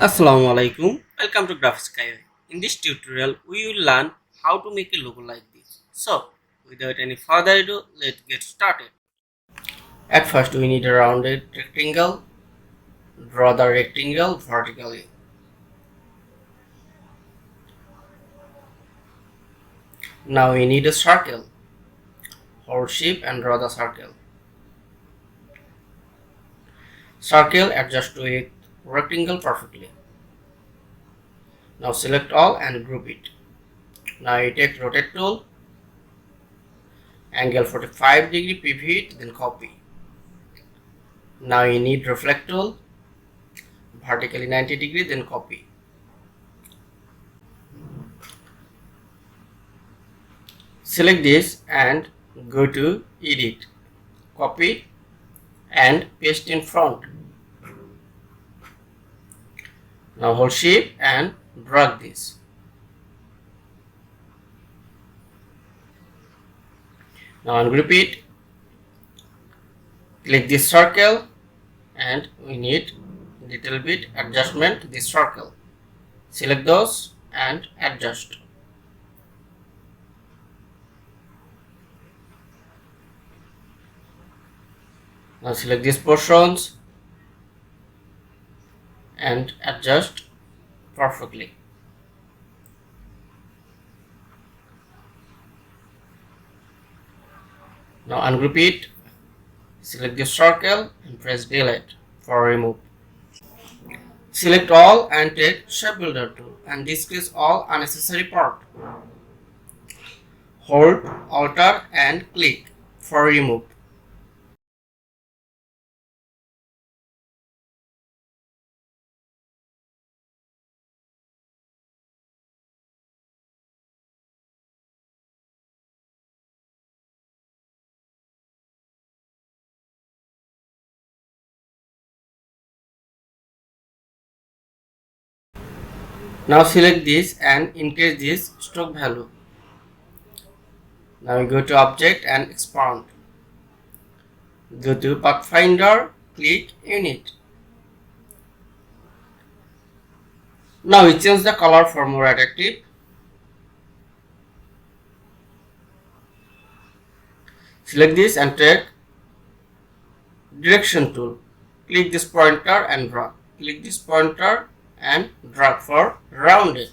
Assalamu alaikum. Welcome to Graphics Skyway. In this tutorial, we will learn how to make a logo like this. So, without any further ado, let's get started. At first, we need a rounded rectangle. Draw the rectangle vertically. Now we need a circle. Hold Shift and draw the circle. Circle adjust with rectangle perfectly. Now select all and group it. Now you take rotate tool, angle 45-degree pivot, then copy. Now you need reflect tool, vertically 90-degree, then copy. Select this and go to edit, copy and paste in front. Now hold Shift and drag this. Now ungroup it, click this circle and we need little bit adjustment this circle. Select those and adjust. Now select these portions and adjust perfectly. Now ungroup it, select this circle and press delete for remove. Select all and take shape builder tool and displace all unnecessary part. Hold, alter and click for remove. Now select this and increase this stroke value. Now we go to object and expand. Go to Pathfinder, click Unit. Now we change the color for more attractive. Select this and take direction tool. Click this pointer and drag. Click this pointer and drag for rounded.